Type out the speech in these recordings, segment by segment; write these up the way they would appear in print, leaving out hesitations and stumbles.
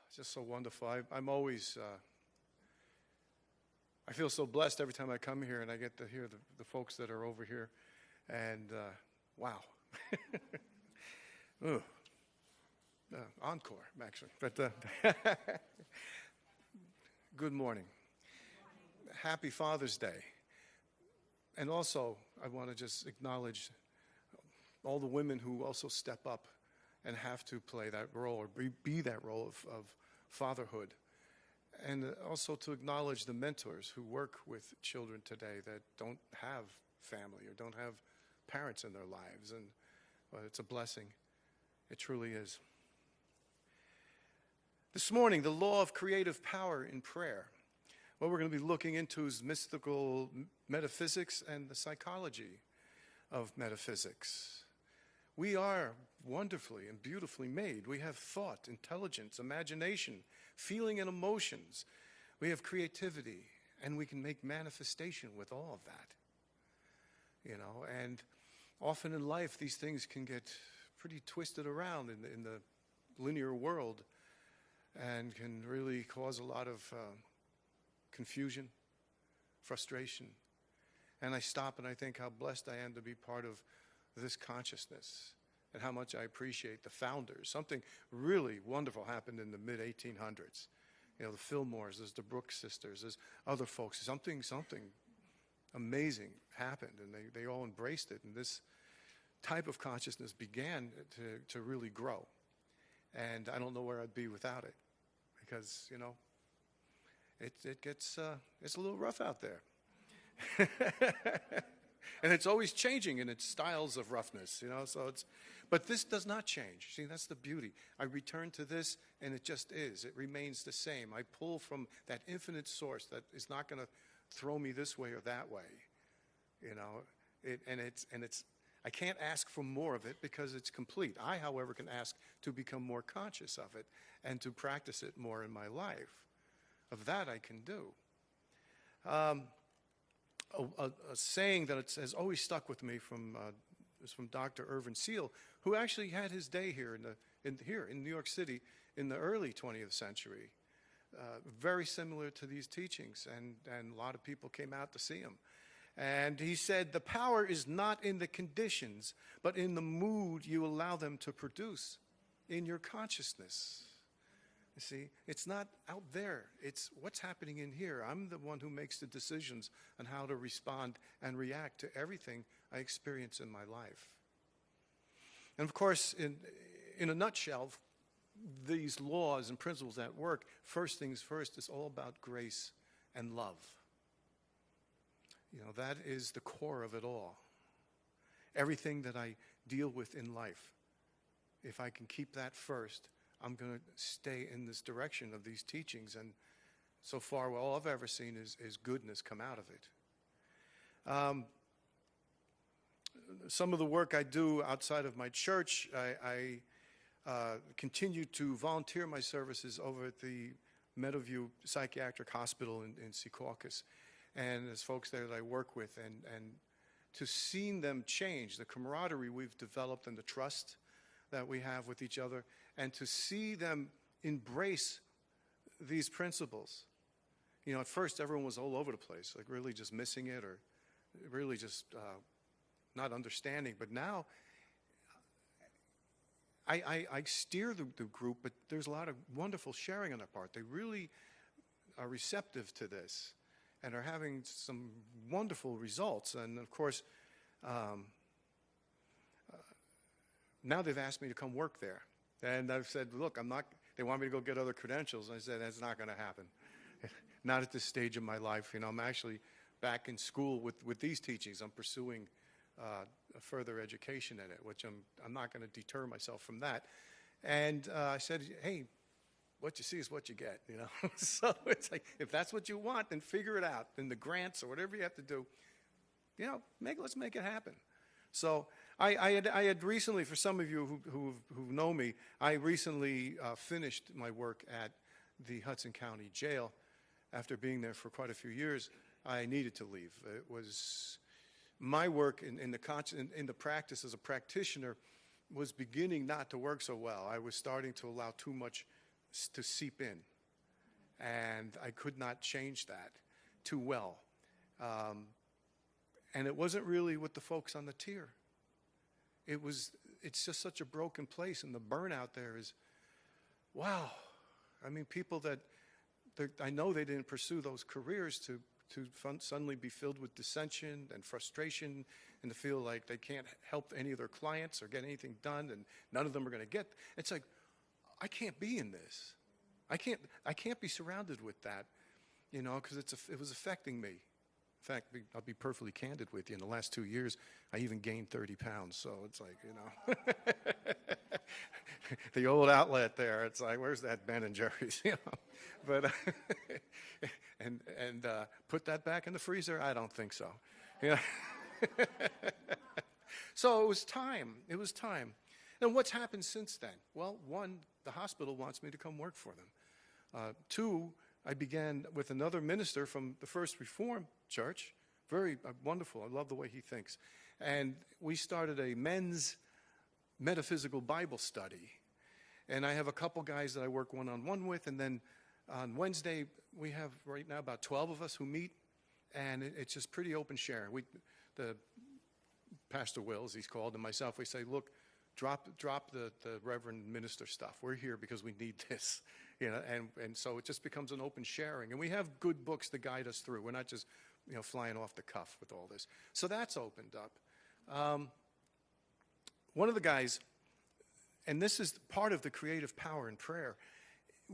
It's just so wonderful. I'm always, I feel so blessed every time I come here and I get to hear the folks that are over here. And wow. Ooh. Encore, actually. But good morning. Happy Father's Day. And also, I want to just acknowledge all the women who also step up and have to play that role or be that role of fatherhood. And also to acknowledge the mentors who work with children today that don't have family or don't have parents in their lives. And it's a blessing. It truly is. This morning, the law of creative power in prayer. What we're going to be looking into is mystical metaphysics and the psychology of metaphysics. We are wonderfully and beautifully made. We have thought, intelligence, imagination, feeling, and emotions. We have creativity, and we can make manifestation with all of that. You know, and often in life, these things can get pretty twisted around in the linear world and can really cause a lot of confusion, frustration. And I stop and I think how blessed I am to be part of this consciousness and how much I appreciate the founders. Something really wonderful happened in the mid-1800s. You know, the Fillmores, there's the Brooks sisters, there's other folks. Something amazing happened, and they all embraced it. And this type of consciousness began to really grow. And I don't know where I'd be without it, because, you know, it gets, it's a little rough out there. And it's always changing in its styles of roughness, you know, so but this does not change. See, that's the beauty. I return to this, and it just is. It remains the same. I pull from that infinite source that is not going to throw me this way or that way, you know, I can't ask for more of it because it's complete. I, however, can ask to become more conscious of it and to practice it more in my life. Of that I can do. A saying that has always stuck with me is from Dr. Irvin Seal, who actually had his day here in New York City in the early 20th century. Very similar to these teachings, and a lot of people came out to see him. And he said, the power is not in the conditions, but in the mood you allow them to produce in your consciousness. You see, it's not out there. It's what's happening in here. I'm the one who makes the decisions on how to respond and react to everything I experience in my life. And of course, in a nutshell, these laws and principles at work, first things first, is all about grace and love. You know, that is the core of it all. Everything that I deal with in life, if I can keep that first, I'm going to stay in this direction of these teachings. And so far, all I've ever seen is goodness come out of it. Some of the work I do outside of my church, I continue to volunteer my services over at the Meadowview Psychiatric Hospital in Secaucus. And there's folks there that I work with. And to see them change, the camaraderie we've developed and the trust that we have with each other, and to see them embrace these principles. You know, at first everyone was all over the place, like really just missing it or really just not understanding. But now I steer the group, but there's a lot of wonderful sharing on their part. They really are receptive to this and are having some wonderful results. And of course, now they've asked me to come work there. And I've said, look, they want me to go get other credentials. And I said, that's not going to happen. Not at this stage of my life. You know, I'm actually back in school with these teachings. I'm pursuing a further education in it, which I'm not going to deter myself from that. And I said, hey, what you see is what you get, you know. So it's like, if that's what you want, then figure it out. Then the grants or whatever you have to do, you know, let's make it happen. So I had recently, for some of you who know me, I recently finished my work at the Hudson County Jail. After being there for quite a few years, I needed to leave. It was my work in the practice as a practitioner was beginning not to work so well. I was starting to allow too much to seep in. And I could not change that too well. And it wasn't really with the folks on the tier. It's just such a broken place, and the burnout there is, wow. I mean, people that, I know they didn't pursue those careers to suddenly be filled with dissension and frustration and to feel like they can't help any of their clients or get anything done, and none of them are going to get. It's like, I can't be in this. I can't be surrounded with that, because it was affecting me. In fact, I'll be perfectly candid with you. In the last 2 years, I even gained 30 pounds. So it's like, the old outlet there. It's like, where's that Ben and Jerry's? But and put that back in the freezer? I don't think so. So it was time. It was time. And what's happened since then? Well, one, the hospital wants me to come work for them. Two, I began with another minister from the First Reformed Church. Very wonderful. I love the way he thinks. And we started a men's metaphysical Bible study. And I have a couple guys that I work one-on-one with. And then on Wednesday, we have right now about 12 of us who meet. And it's just pretty open sharing. The Pastor Wills, he's called, and myself, we say, look, drop the Reverend Minister stuff. We're here because we need this. And so it just becomes an open sharing. And we have good books to guide us through. We're not just, flying off the cuff with all this. So that's opened up. One of the guys, and this is part of the creative power in prayer,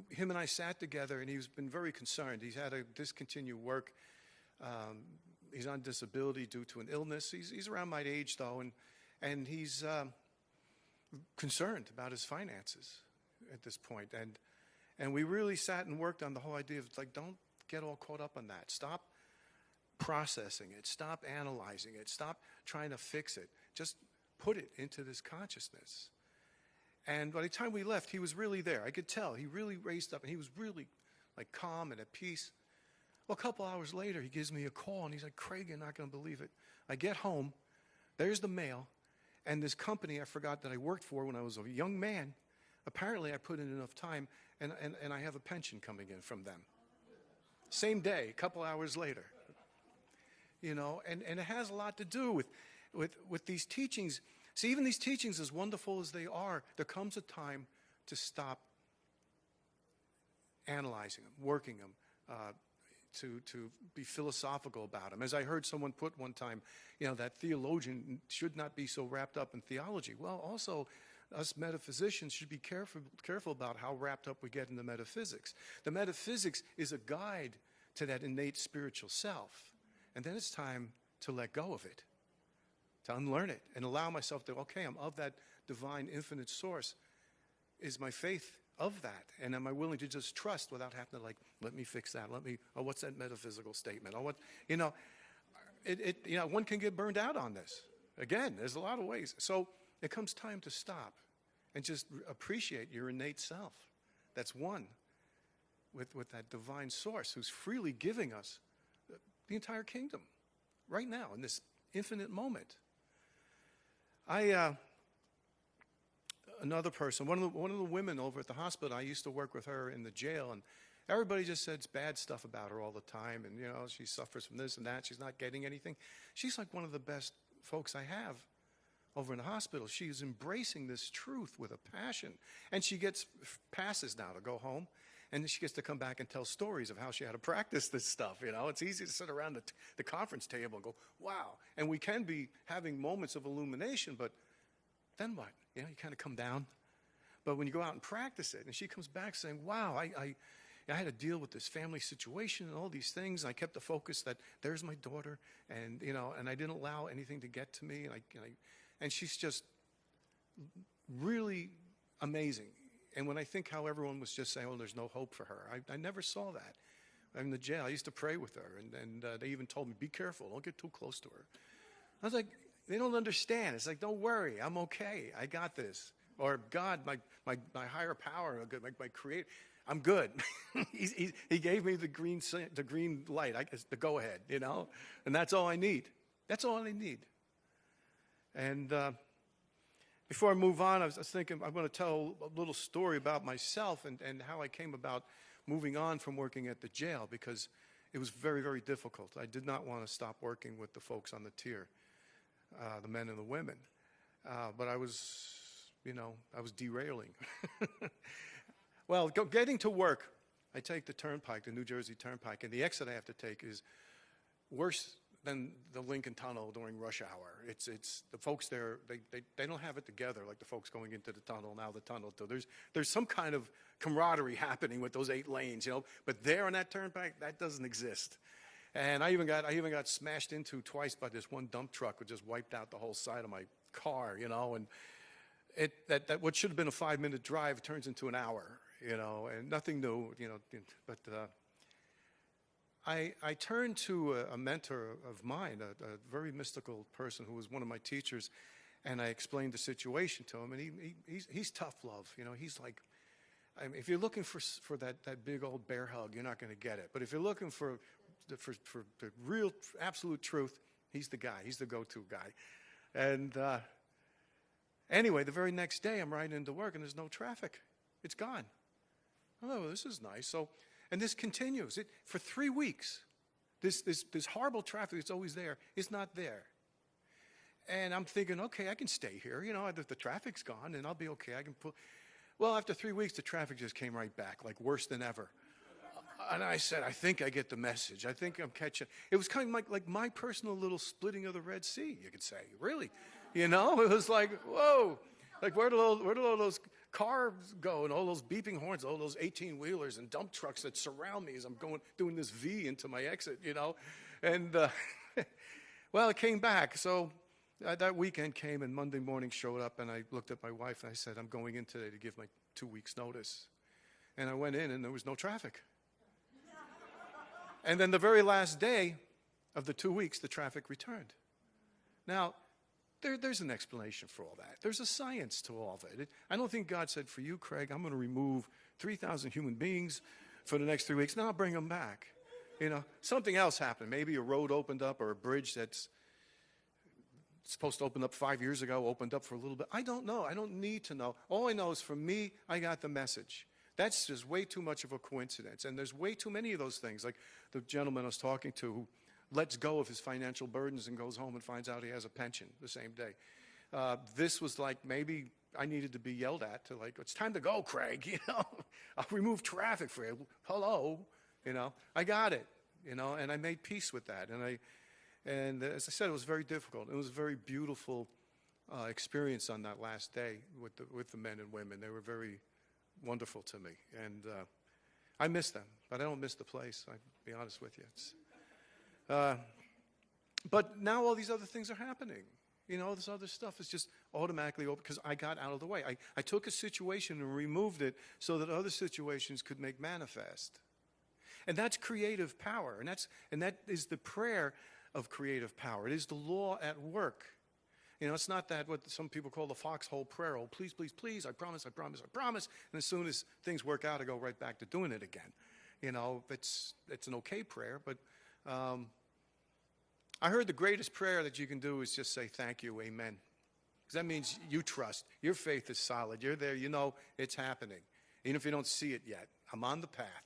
him and I sat together, and he's been very concerned. He's had to discontinue work. He's on disability due to an illness. He's around my age, though, and he's concerned about his finances at this point. And we really sat and worked on the whole idea of, like, don't get all caught up on that. Stop processing it. Stop analyzing it. Stop trying to fix it. Just put it into this consciousness. And by the time we left, he was really there. I could tell. He really raised up, and he was really, like, calm and at peace. Well, a couple hours later, he gives me a call, and he's like, Craig, you're not going to believe it. I get home. There's the mail. And this company I forgot that I worked for when I was a young man, apparently I put in enough time, and I have a pension coming in from them. Same day, a couple hours later. And it has a lot to do with these teachings. See, even these teachings, as wonderful as they are, there comes a time to stop analyzing them, working them, to be philosophical about them. As I heard someone put one time, that theologian should not be so wrapped up in theology. Well, also, us metaphysicians should be careful about how wrapped up we get in the metaphysics. The metaphysics is a guide to that innate spiritual self. And then it's time to let go of it, to unlearn it, and allow myself to, okay, I'm of that divine infinite source. Is my faith of that? And am I willing to just trust without having to, like, let me fix that? What's that metaphysical statement? One can get burned out on this. Again, there's a lot of ways. So it comes time to stop and just appreciate your innate self. That's one with that divine source who's freely giving us the entire kingdom right now in this infinite moment. Another person, one of the women over at the hospital, I used to work with her in the jail, and everybody just said bad stuff about her all the time, and she suffers from this and that, she's not getting anything. She's like one of the best folks I have over in the hospital. She is embracing this truth with a passion, and she gets passes now to go home, and she gets to come back and tell stories of how she had to practice this stuff. It's easy to sit around the conference table and go, wow. And we can be having moments of illumination, but then what? You kind of come down. But when you go out and practice it, and she comes back saying, wow, I had to deal with this family situation and all these things. And I kept the focus that there's my daughter, and and I didn't allow anything to get to me. And she's just really amazing. And when I think how everyone was just saying, oh, there's no hope for her, I never saw that. I'm in the jail. I used to pray with her, and they even told me, be careful, don't get too close to her. I was like, they don't understand. It's like, don't worry, I'm okay. I got this. Or God, my higher power, my creator, I'm good. he gave me the green light, the go ahead, and that's all I need. That's all I need. And Before I move on, I was thinking I'm going to tell a little story about myself and how I came about moving on from working at the jail, because it was very, very difficult. I did not want to stop working with the folks on the tier, the men and the women. But I was derailing. Well, getting to work, I take the turnpike, the New Jersey Turnpike, and the exit I have to take is worse than the Lincoln Tunnel during rush hour. It's the folks there, they don't have it together like the folks going into the tunnel, now the tunnel too. There's some kind of camaraderie happening with those 8 lanes, but there on that turnpike, that doesn't exist. And I even got smashed into twice by this one dump truck, which just wiped out the whole side of my car, and that what should have been a 5-minute drive turns into an hour, and nothing new, but I turned to a mentor of mine, a very mystical person who was one of my teachers, and I explained the situation to him, and he's tough love. He's like, if you're looking for that big old bear hug, you're not going to get it. But if you're looking for the real absolute truth, he's the guy. He's the go-to guy. And anyway, the very next day, I'm riding into work, and there's no traffic. It's gone. Oh, this is nice. So. And this continues. For 3 weeks, this horrible traffic that's always there is not there. And I'm thinking, okay, I can stay here. The traffic's gone, and I'll be okay. I can pull. Well, after 3 weeks, the traffic just came right back, like worse than ever. And I said, I think I get the message. I think I'm catching. It was kind of like my personal little splitting of the Red Sea, you could say. Really. It was like, whoa. Like, where did all those cars go, and all those beeping horns, all those 18-wheelers and dump trucks that surround me as I'm doing this V into my exit, And, well, it came back. So that weekend came, and Monday morning showed up, and I looked at my wife, and I said, I'm going in today to give my 2 weeks' notice. And I went in, and there was no traffic. And then the very last day of the 2 weeks, the traffic returned. Now, there's an explanation for all that. There's a science to all of it. I don't think God said, for you, Craig, I'm going to remove 3,000 human beings for the next 3 weeks. Now I'll bring them back. Something else happened. Maybe a road opened up, or a bridge that's supposed to open up 5 years ago opened up for a little bit. I don't know. I don't need to know. All I know is, for me, I got the message. That's just way too much of a coincidence. And there's way too many of those things. Like the gentleman I was talking to, who lets go of his financial burdens and goes home and finds out he has a pension the same day. This was like, maybe I needed to be yelled at to, like, it's time to go, Craig, I'll remove traffic for you. Hello, I got it, and I made peace with that. And as I said, it was very difficult. It was a very beautiful experience on that last day with the men and women. They were very wonderful to me. And I miss them, but I don't miss the place, I'll be honest with you. But now all these other things are happening. This other stuff is just automatically over because I got out of the way. I took a situation and removed it so that other situations could make manifest. And that's creative power. And that is the prayer of creative power. It is the law at work. It's not that what some people call the foxhole prayer. Oh, please, please, please, I promise, I promise, I promise. And as soon as things work out, I go right back to doing it again. It's an okay prayer, but I heard the greatest prayer that you can do is just say thank you, amen. Because that means you trust. Your faith is solid. You're there. It's happening. Even if you don't see it yet. I'm on the path,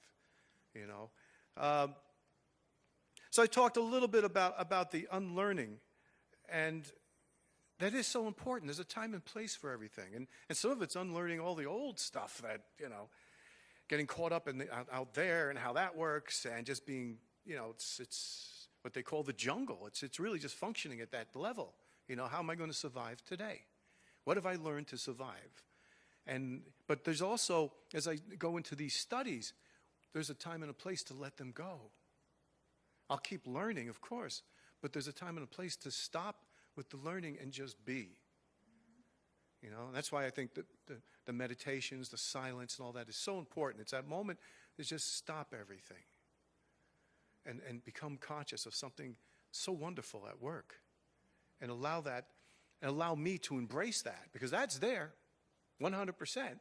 So I talked a little bit about the unlearning. And that is so important. There's a time and place for everything. And some of it's unlearning all the old stuff that, getting caught up out there and how that works, and just being, it's what they call the jungle. It's really just functioning at that level. How am I going to survive today? What have I learned to survive? But there's also, as I go into these studies, there's a time and a place to let them go. I'll keep learning, of course, but there's a time and a place to stop with the learning and just be. That's why I think that the meditations, the silence, and all that is so important. It's that moment to just stop everything and become conscious of something so wonderful at work, and allow me to embrace that, because that's there, 100%.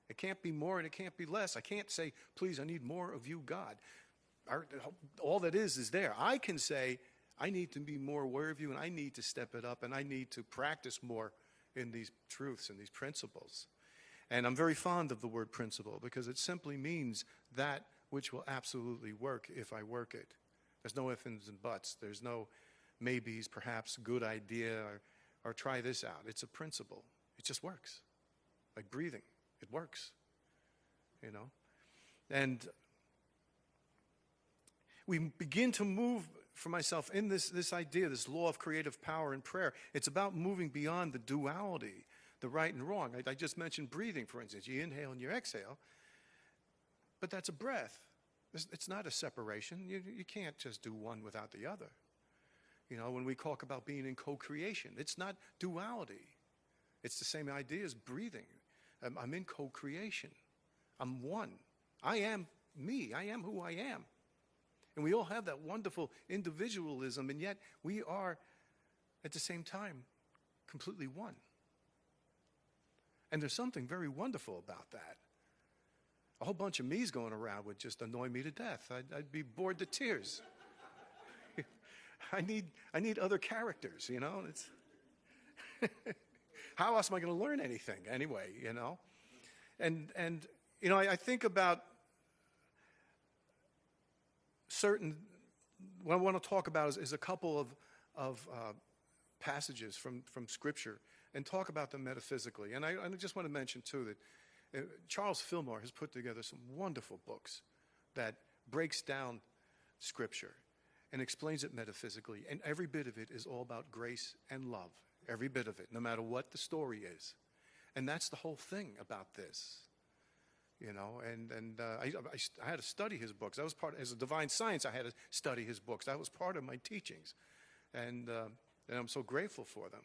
It can't be more and it can't be less. I can't say, please, I need more of you, God. All that is there. I can say, I need to be more aware of you, and I need to step it up, and I need to practice more in these truths and these principles. And I'm very fond of the word principle because it simply means that which will absolutely work if I work it. There's no ifs and buts. There's no maybes, perhaps, good idea, or try this out. It's a principle. It just works. Like breathing. It works. You know? And we begin to move for myself in this idea, this law of creative power in prayer. It's about moving beyond the duality, the right and wrong. I just mentioned breathing, for instance. You inhale and you exhale, but that's a breath. It's not a separation. You can't just do one without the other. You know, when we talk about being in co-creation, it's not duality. It's the same idea as breathing. I'm in co-creation. I'm one. I am me. I am who I am. And we all have that wonderful individualism, and yet we are, at the same time, completely one. And there's something very wonderful about that. A whole bunch of me's going around would just annoy me to death. I'd be bored to tears. I need other characters, you know. It's how else am I going to learn anything anyway, you know? And you know, I think about what I want to talk about is a couple of passages from Scripture and talk about them metaphysically. And I just want to mention, too, that Charles Fillmore has put together some wonderful books that breaks down Scripture and explains it metaphysically. And every bit of it is all about grace and love. Every bit of it, no matter what the story is. And that's the whole thing about this. You know, and I had to study his books. That was part, as a divine science, I had to study his books. That was part of my teachings. And I'm so grateful for them.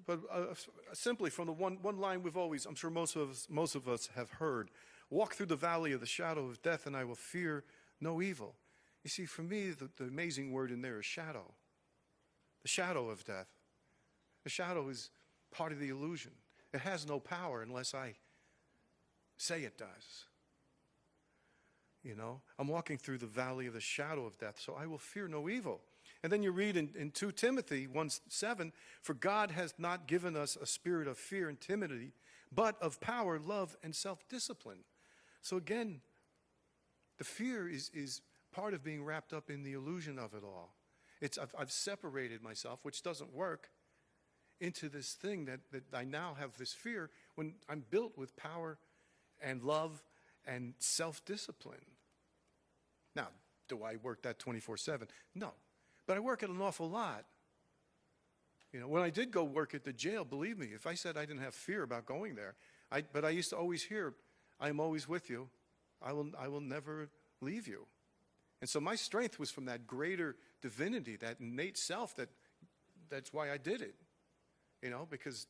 But simply from the one line we've always, I'm sure most of us have heard, walk through the valley of the shadow of death and I will fear no evil. You see, for me, the amazing word in there is shadow. The shadow of death. The shadow is part of the illusion. It has no power unless I say it does. You know, I'm walking through the valley of the shadow of death, so I will fear no evil. And then you read in 2 Timothy 1:7, for God has not given us a spirit of fear and timidity, but of power, love, and self-discipline. So again, the fear is part of being wrapped up in the illusion of it all. I've separated myself, which doesn't work, into this thing that I now have this fear when I'm built with power and love and self-discipline. Now, do I work that 24/7? No. But I work it an awful lot. You know, when I did go work at the jail, believe me, if I said I didn't have fear about going there, but I used to always hear, I am always with you. I will never leave you. And so my strength was from that greater divinity, that innate self, that's why I did it. You know, because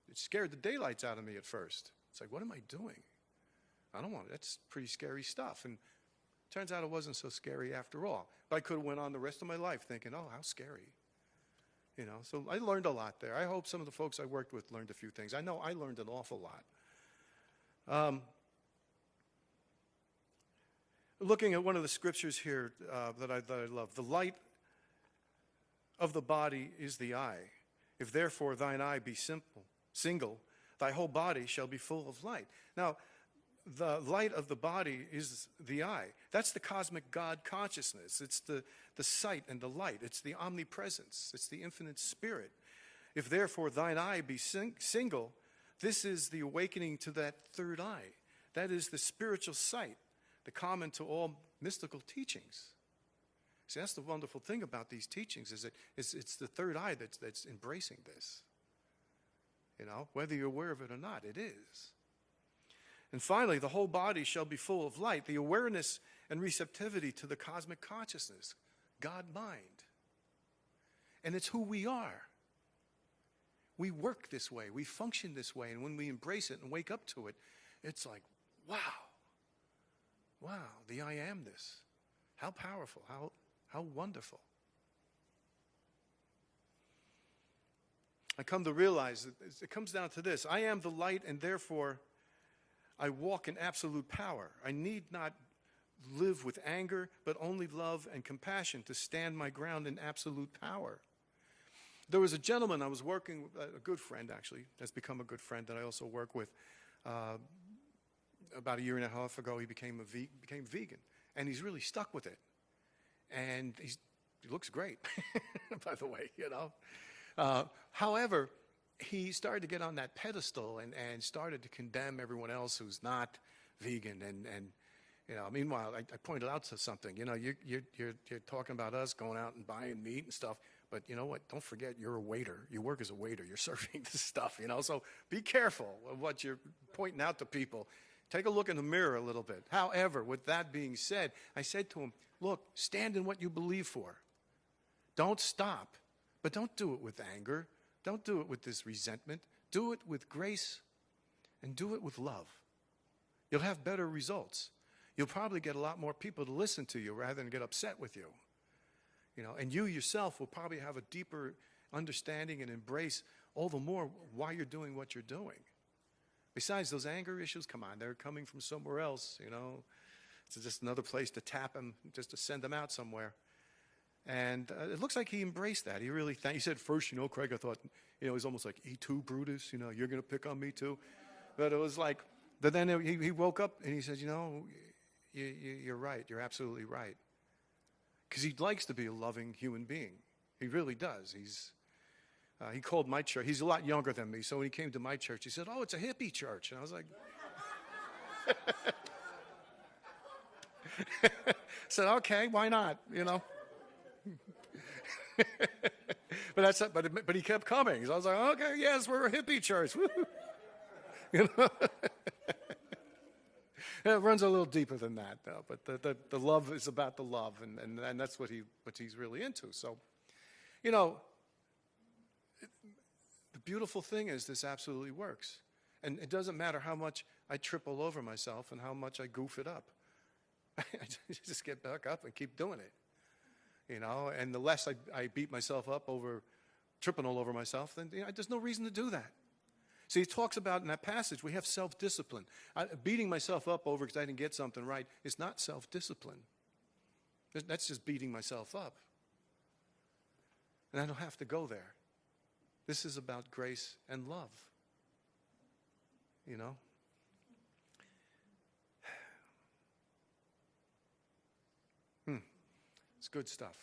it scared the daylights out of me at first. It's like, what am I doing? I don't want it. That's pretty scary stuff. And it turns out it wasn't so scary after all. But I could have went on the rest of my life thinking, oh, how scary. You know, so I learned a lot there. I hope some of the folks I worked with learned a few things. I know I learned an awful lot. Looking at one of the scriptures here that I love, the light of the body is the eye. If therefore thine eye be single, thy whole body shall be full of light. Now, the light of the body is the eye. That's the cosmic God consciousness. It's the sight and the light. It's the omnipresence. It's the infinite spirit. If therefore thine eye be single, this is the awakening to that third eye. That is the spiritual sight, the common to all mystical teachings. See, that's the wonderful thing about these teachings, is that it's the third eye that's embracing this. You know, whether you're aware of it or not, it is. And finally, the whole body shall be full of light, the awareness and receptivity to the cosmic consciousness, God-mind. And it's who we are. We work this way, we function this way, and when we embrace it and wake up to it, it's like, wow, the I am this. How powerful, how wonderful. I come to realize that it comes down to this. I am the light, and therefore I walk in absolute power. I need not live with anger, but only love and compassion to stand my ground in absolute power. There was a gentleman I was working with, a good friend actually, that's become a good friend that I also work with. About a year and a half ago, he became vegan, and he's really stuck with it. And he looks great, by the way, you know. However, he started to get on that pedestal and started to condemn everyone else who's not vegan. And you know, meanwhile, I pointed out to something. You know, you're talking about us going out and buying meat and stuff, but you know what? Don't forget, you're a waiter. You work as a waiter. You're serving this stuff, you know. So be careful of what you're pointing out to people. Take a look in the mirror a little bit. However, with that being said, I said to him, look, stand in what you believe for. Don't stop, but don't do it with anger. Don't do it with this resentment. Do it with grace and do it with love. You'll have better results. You'll probably get a lot more people to listen to you rather than get upset with you. You know, and you yourself will probably have a deeper understanding and embrace all the more why you're doing what you're doing. Besides, those anger issues, come on, they're coming from somewhere else, you know. It's just another place to tap them, just to send them out somewhere. And it looks like he embraced that. He really he said, first, you know, Craig, I thought, you know, it was almost like, E too, Brutus, you know, you're going to pick on me too. But it was like, but then he woke up and he said, you know, you're right. You're absolutely right. Because he likes to be a loving human being. He really does. He called my church. He's a lot younger than me. So when he came to my church, he said, oh, it's a hippie church. And I was like, I said, okay, why not? You know. But he kept coming. So I was like, okay, yes, we're a hippie church. You know. It runs a little deeper than that, though. But the love is about the love, and that's what he's really into. So, you know, the beautiful thing is this absolutely works. And it doesn't matter how much I trip all over myself and how much I goof it up. I just get back up and keep doing it. You know, and the less I beat myself up over tripping all over myself, then you know, there's no reason to do that. See, he talks about in that passage, we have self-discipline. Beating myself up over because I didn't get something right is not self-discipline. That's just beating myself up. And I don't have to go there. This is about grace and love. You know? It's good stuff.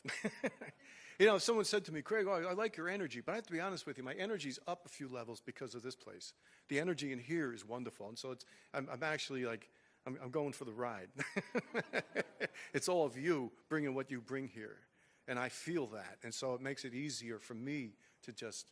You know, someone said to me, Craig, oh, I like your energy, but I have to be honest with you, my energy's up a few levels because of this place. The energy in here is wonderful, and so I'm actually like, I'm going for the ride. It's all of you bringing what you bring here, and I feel that, and so it makes it easier for me to just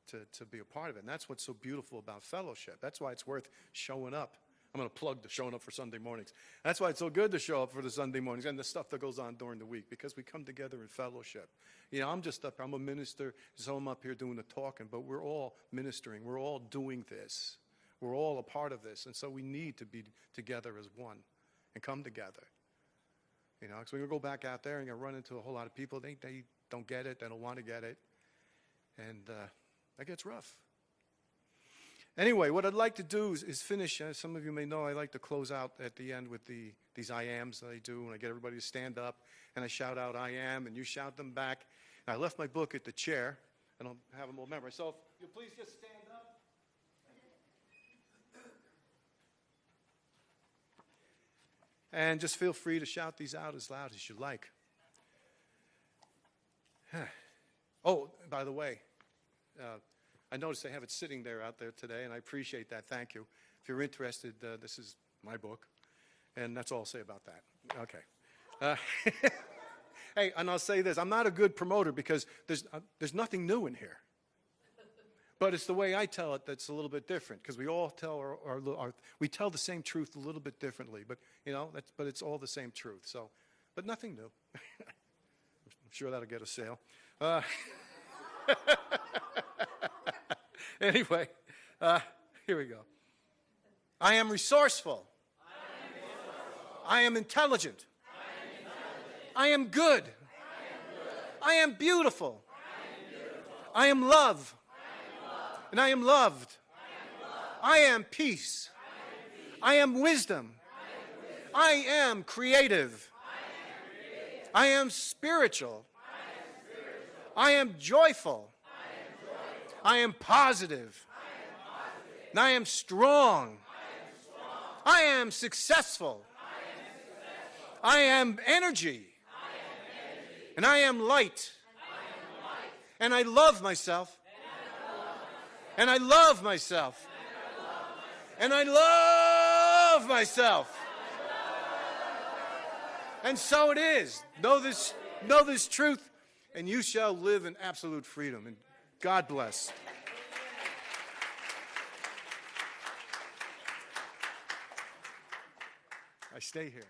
to be a part of it, and that's what's so beautiful about fellowship. That's why it's worth showing up. I'm going to plug the showing up for Sunday mornings. That's why it's so good to show up for the Sunday mornings and the stuff that goes on during the week, because we come together in fellowship. You know, I'm a minister, so I'm up here doing the talking, but we're all ministering. We're all doing this. We're all a part of this, and so we need to be together as one and come together. You know, because we're going to go back out there and you're going to run into a whole lot of people. They don't get it. They don't want to get it. And that gets rough. Anyway, what I'd like to do is finish. As some of you may know, I like to close out at the end with these I ams that I do, and I get everybody to stand up, and I shout out I am, and you shout them back. And I left my book at the chair. I don't have them all memorized. So if you'll please just stand up. And just feel free to shout these out as loud as you like. Oh, by the way, I noticed they have it sitting there out there today, and I appreciate that. Thank you. If you're interested, this is my book, and that's all I'll say about that. Okay. Hey, and I'll say this. I'm not a good promoter because there's nothing new in here. But it's the way I tell it that's a little bit different, because we all tell we tell the same truth a little bit differently. But, you know, but it's all the same truth. So, but nothing new. I'm sure that'll get a sale. Anyway, here we go. I am resourceful. I am intelligent. I am good. I am beautiful. I am love. And I am loved. I am peace. I am wisdom. I am creative. I am spiritual. I am joyful. I am positive. And I am strong. I am successful. I am energy. And I am light. And I love myself. And I love myself. And I love myself. And so it is. Know this truth, and you shall live in absolute freedom. And God bless. I stay here.